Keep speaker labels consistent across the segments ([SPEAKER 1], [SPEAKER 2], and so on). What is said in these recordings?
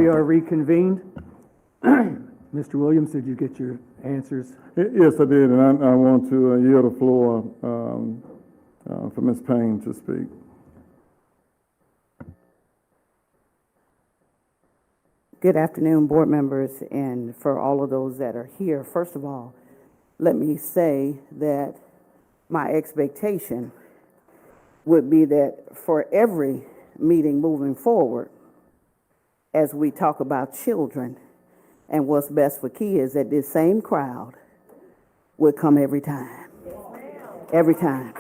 [SPEAKER 1] We are reconvened. Mr. Williams, did you get your answers?
[SPEAKER 2] Yes, I did, and I want to yield the floor for Ms. Payne to speak.
[SPEAKER 3] Good afternoon, board members, and for all of those that are here. First of all, let me say that my expectation would be that for every meeting moving forward, as we talk about children and what's best for kids, that this same crowd would come every time. Every time.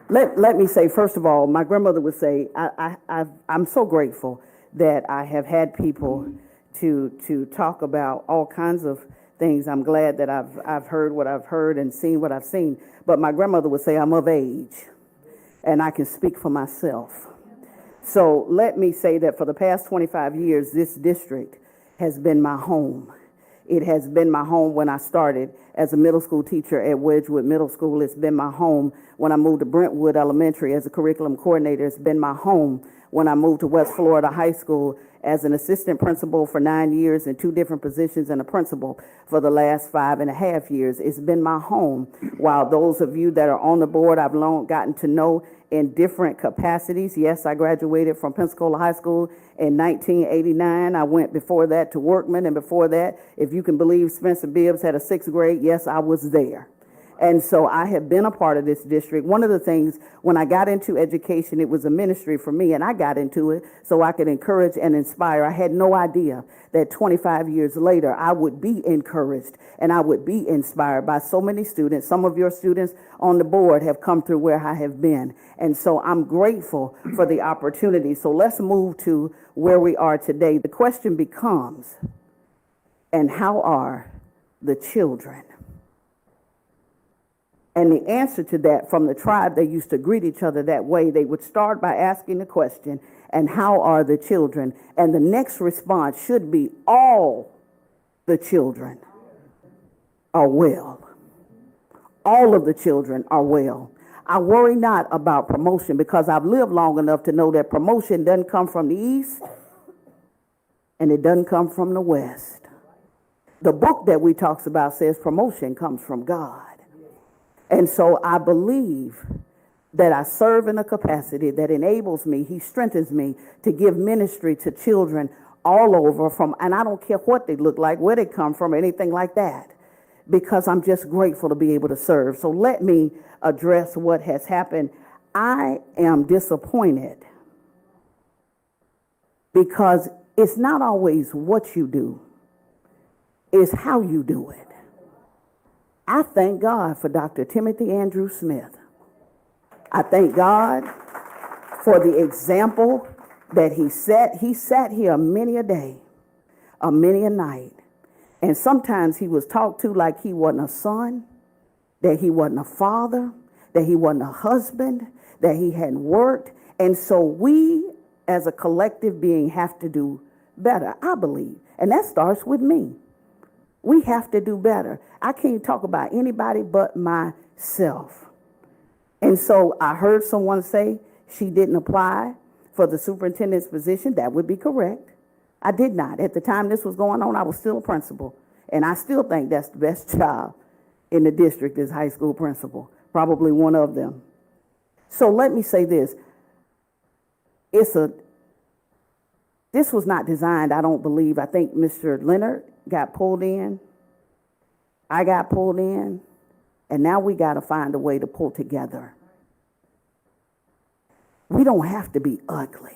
[SPEAKER 3] Let me say, first of all, my grandmother would say, I'm so grateful that I have had people to talk about all kinds of things. I'm glad that I've heard what I've heard and seen what I've seen. But my grandmother would say, I'm of age and I can speak for myself. So let me say that for the past 25 years, this district has been my home. It has been my home when I started as a middle school teacher at Wedgwood Middle School. It's been my home when I moved to Brentwood Elementary as a curriculum coordinator. It's been my home when I moved to West Florida High School as an assistant principal for 9 years in 2 different positions and a principal for the last 5.5 years. It's been my home. While those of you that are on the board, I've gotten to know in different capacities. Yes, I graduated from Pensacola High School in 1989. I went before that to Workman, and before that, if you can believe, Spencer Bibbs had a 6th grade. Yes, I was there. And so I have been a part of this district. One of the things, when I got into education, it was a ministry for me, and I got into it so I could encourage and inspire. I had no idea that 25 years later, I would be encouraged and I would be inspired by so many students. Some of your students on the board have come through where I have been. And so I'm grateful for the opportunity. So let's move to where we are today. The question becomes, and how are the children? And the answer to that, from the tribe, they used to greet each other that way. They would start by asking the question, and how are the children? And the next response should be, all the children are well. All of the children are well. I worry not about promotion, because I've lived long enough to know that promotion doesn't come from the east and it doesn't come from the west. The book that we talks about says promotion comes from God. And so I believe that I serve in a capacity that enables me, he strengthens me to give ministry to children all over and I don't care what they look like, where they come from, or anything like that, because I'm just grateful to be able to serve. So let me address what has happened. I am disappointed because it's not always what you do, it's how you do it. I thank God for Dr. Timothy Andrew Smith. I thank God for the example that he set. He sat here many a day, many a night. And sometimes he was talked to like he wasn't a son, that he wasn't a father, that he wasn't a husband, that he hadn't worked. And so we as a collective being have to do better, I believe. And that starts with me. We have to do better. I can't talk about anybody but myself. And so I heard someone say she didn't apply for the superintendent's position. That would be correct. I did not. At the time this was going on, I was still a principal. And I still think that's the best job in the district is high school principal, probably one of them. So let me say this. This was not designed, I don't believe. I think Mr. Leonard got pulled in. I got pulled in. And now we got to find a way to pull together. We don't have to be ugly.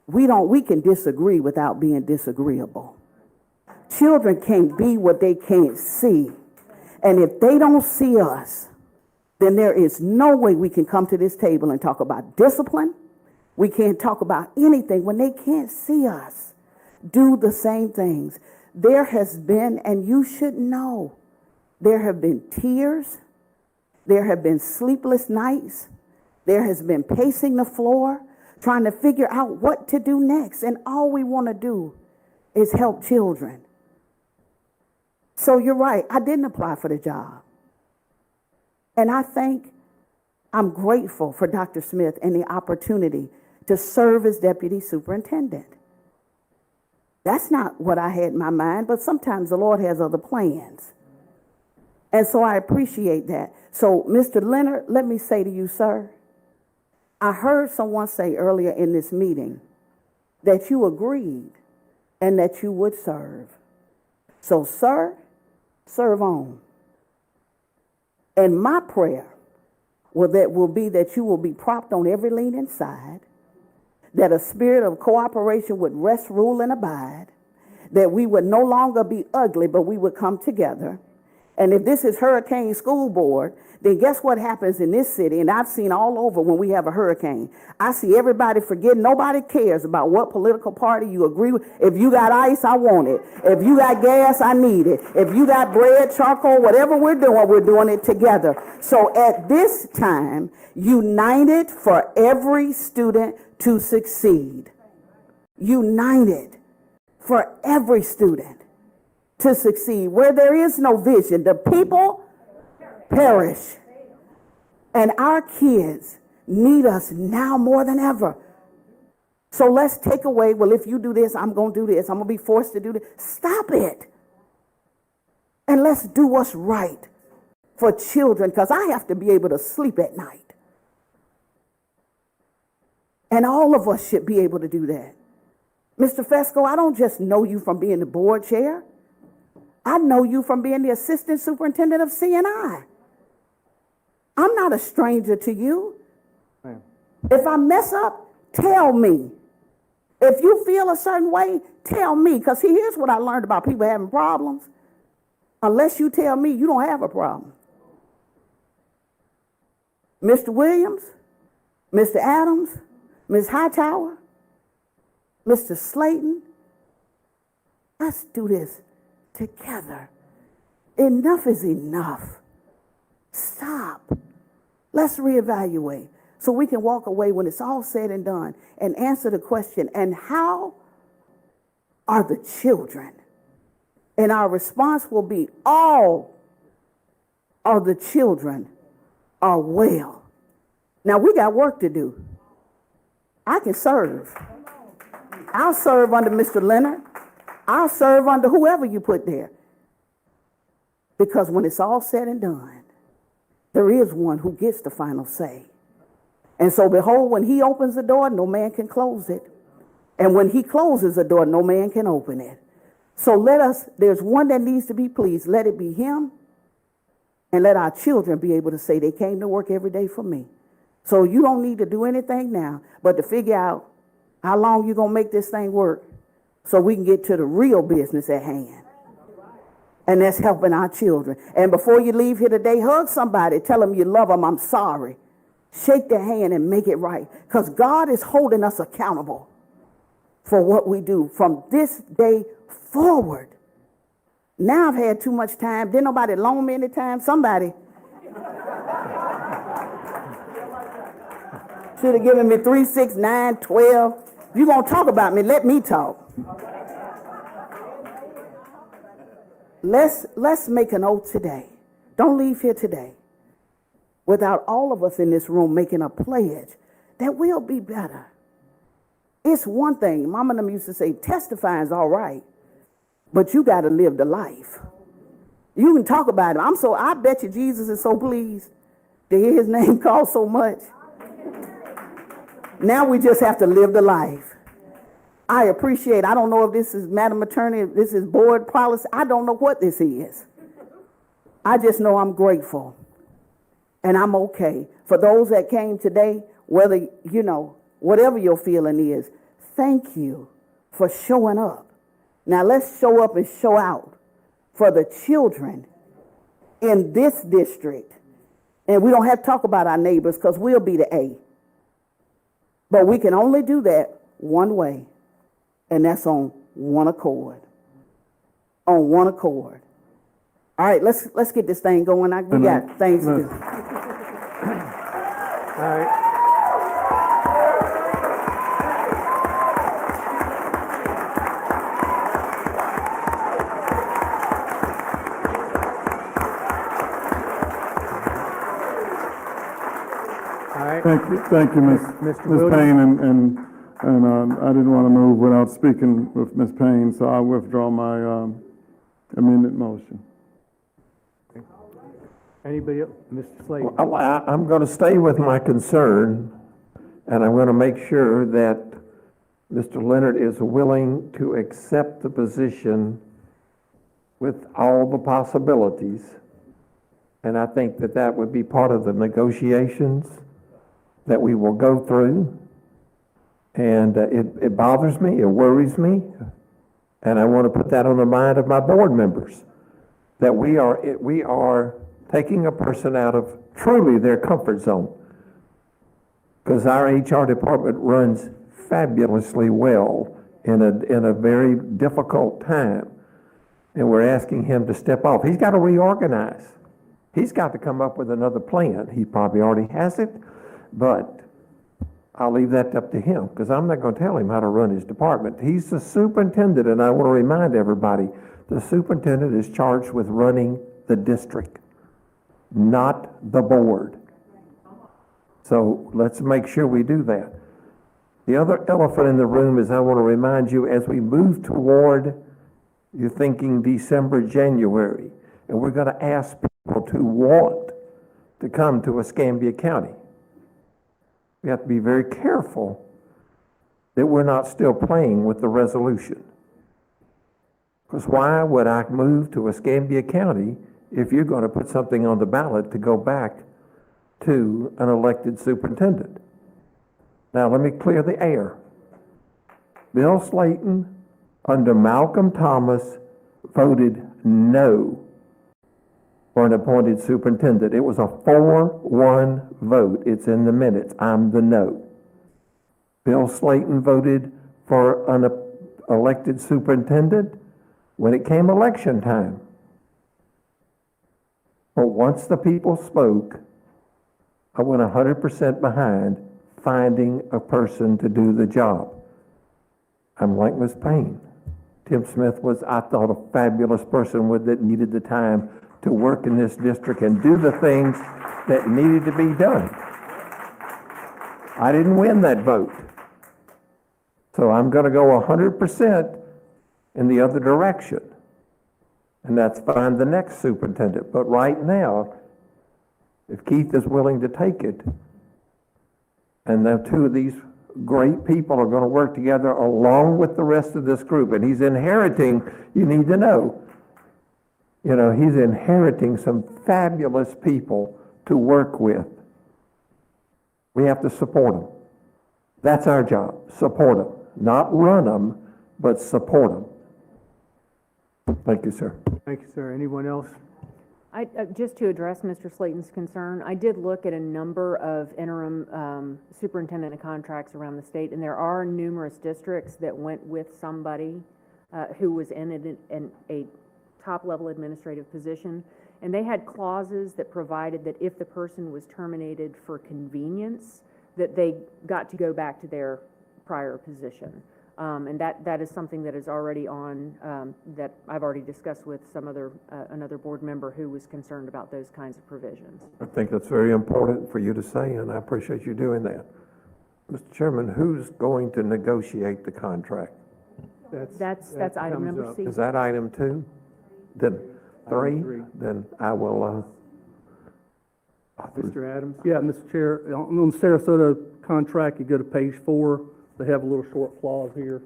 [SPEAKER 3] We can disagree without being disagreeable. Children can't be what they can't see. And if they don't see us, then there is no way we can come to this table and talk about discipline. We can't talk about anything when they can't see us do the same things. There has been, and you should know, there have been tears. There have been sleepless nights. There has been pacing the floor, trying to figure out what to do next. And all we want to do is help children. So you're right. I didn't apply for the job. And I'm grateful for Dr. Smith and the opportunity to serve as deputy superintendent. That's not what I had in my mind, but sometimes the Lord has other plans. And so I appreciate that. So, Mr. Leonard, let me say to you, sir, I heard someone say earlier in this meeting that you agreed and that you would serve. So, sir, serve on. And my prayer will be that you will be propped on every leaning side, that a spirit of cooperation would rest, rule, and abide, that we would no longer be ugly, but we would come together. And if this is Hurricane School Board, then guess what happens in this city? And I've seen all over when we have a hurricane. I see everybody forget. Nobody cares about what political party you agree with. If you got ice, I want it. If you got gas, I need it. If you got bread, charcoal, whatever we're doing it together. So at this time, united for every student to succeed. United for every student to succeed. Where there is no vision, the people perish. And our kids need us now more than ever. So let's take away, well, if you do this, I'm going to do this. I'm going to be forced to do this. Stop it. And let's do what's right for children, because I have to be able to sleep at night. And all of us should be able to do that. Mr. Fesco, I don't just know you from being the board chair. I know you from being the assistant superintendent of CNI. I'm not a stranger to you.
[SPEAKER 2] Ma'am.
[SPEAKER 3] If I mess up, tell me. If you feel a certain way, tell me. Because here's what I learned about people having problems. Unless you tell me, you don't have a problem. Mr. Williams, Mr. Adams, Ms. Hightower, Mr. Slayton, let's do this together. Enough is enough. Stop. Let's reevaluate so we can walk away when it's all said and done and answer the question, and how are the children? And our response will be, all of the children are well. Now we got work to do. I can serve. I'll serve under Mr. Leonard. I'll serve under whoever you put there. Because when it's all said and done, there is one who gets the final say. And so behold, when he opens the door, no man can close it. And when he closes the door, no man can open it. So there's one that needs to be pleased. Let it be him. And let our children be able to say they came to work every day for me. So you don't need to do anything now, but to figure out how long you're going to make this thing work so we can get to the real business at hand. And that's helping our children. And before you leave here today, hug somebody. Tell them you love them. I'm sorry. Shake their hand and make it right. Because God is holding us accountable for what we do from this day forward. Now I've had too much time. Didn't nobody loan me any time? Somebody should have given me 3, 6, 9, 12. If you're going to talk about me, let me talk. Let's make an oath today. Don't leave here today without all of us in this room making a pledge that we'll be better. It's one thing. Mama and them used to say, testifying's all right, but you got to live the life. You can talk about it. I bet you Jesus is so pleased to hear his name called so much. Now we just have to live the life. I don't know if this is Madam Attorney, if this is board policy. I don't know what this is. I just know I'm grateful and I'm okay. For those that came today, whether, whatever your feeling is, thank you for showing up. Now let's show up and show out for the children in this district. And we don't have to talk about our neighbors because we'll be the A. But we can only do that one way. And that's on one accord. On one accord. All right, let's get this thing going. We got things to do.
[SPEAKER 1] All right. All right.
[SPEAKER 2] Thank you, Ms.
[SPEAKER 1] Mr.
[SPEAKER 2] Ms.
[SPEAKER 1] Williams.
[SPEAKER 2] Payne and And I didn't want to move without speaking with Ms. Payne, so I withdraw my amended motion.
[SPEAKER 1] Anybody else? Mr. Slade?
[SPEAKER 4] I'm going to stay with my concern, and I'm going to make sure that Mr. Leonard is willing to accept the position with all the possibilities. And I think that that would be part of the negotiations that we will go through. And it bothers me, it worries me, and I want to put that on the mind of my board members, that we are taking a person out of truly their comfort zone. Because our HR department runs fabulously well in a very difficult time. And we're asking him to step off. He's got to reorganize. He's got to come up with another plan. He probably already has it, but I'll leave that up to him, because I'm not going to tell him how to run his department. He's the superintendent, and I want to remind everybody, the superintendent is charged with running the district, not the board. So let's make sure we do that. The other elephant in the room is I want to remind you, as we move toward, you're thinking December, January, and we're going to ask people to want to come to Escambia County. We have to be very careful that we're not still playing with the resolution. Because why would I move to Escambia County if you're going to put something on the ballot to go back to an elected superintendent? Now, let me clear the air. Bill Slayton, under Malcolm Thomas, voted no for an appointed superintendent. It was a 4-1 vote. It's in the minutes. I'm the no. Bill Slayton voted for an elected superintendent when it came election time. But once the people spoke, I went 100% behind finding a person to do the job. I'm like Ms. Payne. Tim Smith was, I thought, a fabulous person that needed the time to work in this district and do the things that needed to be done. I didn't win that vote. So I'm going to go 100% in the other direction. And that's find the next superintendent. But right now, if Keith is willing to take it, and the two of these great people are going to work together along with the rest of this group, and he's inheriting, you need to know, he's inheriting some fabulous people to work with. We have to support them. That's our job, support them. Not run them, but support them. Thank you, sir.
[SPEAKER 1] Thank you, sir. Anyone else?
[SPEAKER 5] Just to address Mr. Slayton's concern, I did look at a number of interim superintendent contracts around the state, and there are numerous districts that went with somebody who was in a top-level administrative position, and they had clauses that provided that if the person was terminated for convenience, that they got to go back to their prior position. And that is something that is already on, that I've already discussed with another board member who was concerned about those kinds of provisions.
[SPEAKER 4] I think that's very important for you to say, and I appreciate you doing that. Mr. Chairman, who's going to negotiate the contract?
[SPEAKER 5] That's item number C.
[SPEAKER 4] Is that item 2? Then 3? Then I will,
[SPEAKER 1] Mr. Adams? Yeah, Mr. Chair, on the Sarasota contract, you go to page 4. They have a little short clause here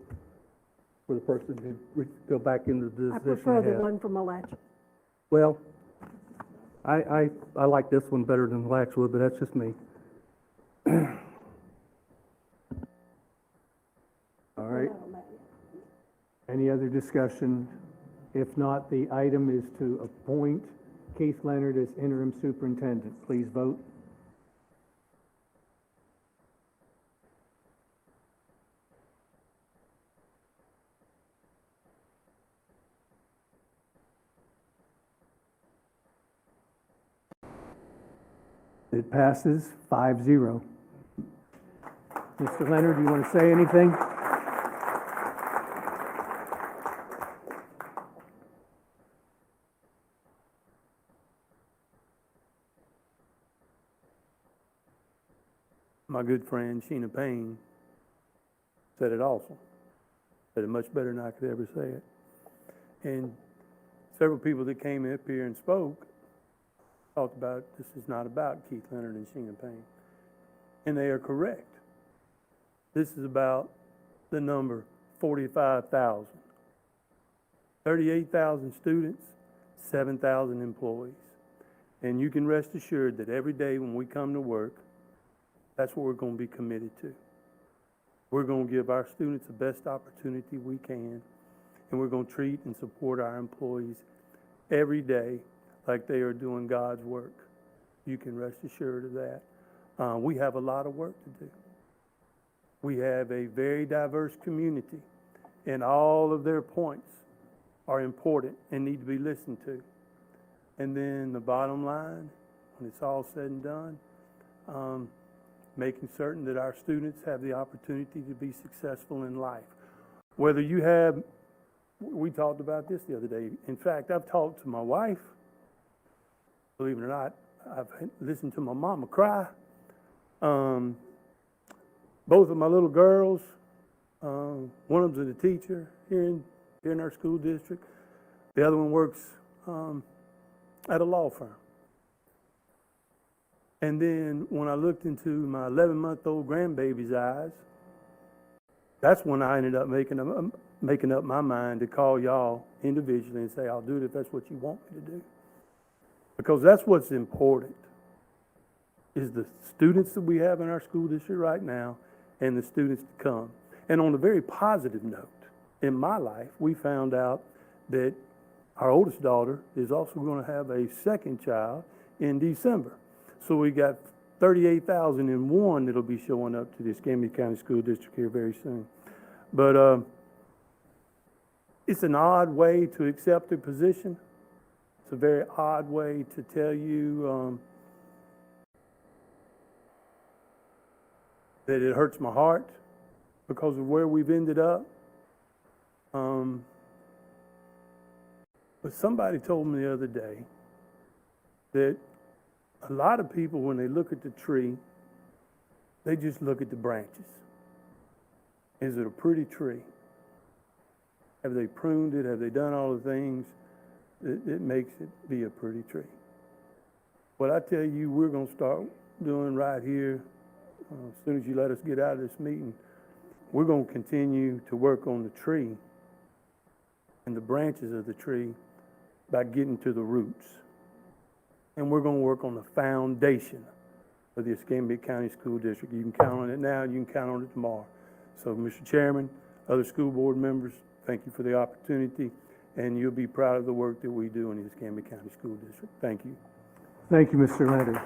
[SPEAKER 1] for the person to go back into the position.
[SPEAKER 6] I prefer
[SPEAKER 1] they
[SPEAKER 6] the
[SPEAKER 1] have.
[SPEAKER 6] one from Alachua.
[SPEAKER 1] Well, I like this one better than Laxwood, but that's just me. All right. Any other discussion? If not, the item is to appoint Keith Leonard as interim superintendent. Please vote. It passes 5-0. Mr. Leonard, do you want to say anything?
[SPEAKER 7] My good friend Shenna Payne
[SPEAKER 6] said it awesome. Said it much better than I could ever say it. And several people that came up here and spoke talked about this is not about Keith Leonard and Shenna Payne. And they are correct. This is about the number 45,000. 38,000 students, 7,000 employees. And you can rest assured that every day when we come to work, that's what we're going to be committed to. We're going to give our students the best opportunity we can, and we're going to treat and support our employees every day like they are doing God's work. You can rest assured of that. We have a lot of work to do. We have a very diverse community, and all of their points are important and need to be listened to. And then the bottom line, when it's all said and done, making certain that our students have the opportunity to be successful in life. Whether you have, we talked about this the other day. In fact, I've talked to my wife. Believe it or not, I've listened to my mama cry. Both of my little girls, one of them's a teacher here in our school district. The other one works at a law firm. And then when I looked into my 11-month-old grandbaby's eyes, that's when I ended up making up my mind to call y'all individually and say, I'll do it if that's what you want me to do. Because that's what's important, is the students that we have in our school district right now and the students to come. And on a very positive note, in my life, we found out that our oldest daughter is also going to have a second child in December. So we got 38,001 that'll be showing up to the Escambia County School District here very soon. But it's an odd way to accept a position. It's a very odd way to tell you that it hurts my heart because of where we've ended up. But somebody told me the other day that a lot of people, when they look at the tree, they just look at the branches. Is it a pretty tree? Have they pruned it? Have they done all the things that makes it be a pretty tree? What I tell you we're going to start doing right here, as soon as you let us get out of this meeting, we're going to continue to work on the tree and the branches of the tree by getting to the roots. And we're going to work on the foundation of the Escambia County School District. You can count on it now, you can count on it tomorrow. So, Mr. Chairman, other school board members, thank you for the opportunity, and you'll be proud of the work that we do in the Escambia County School District. Thank you.
[SPEAKER 1] Thank you, Mr. Leonard.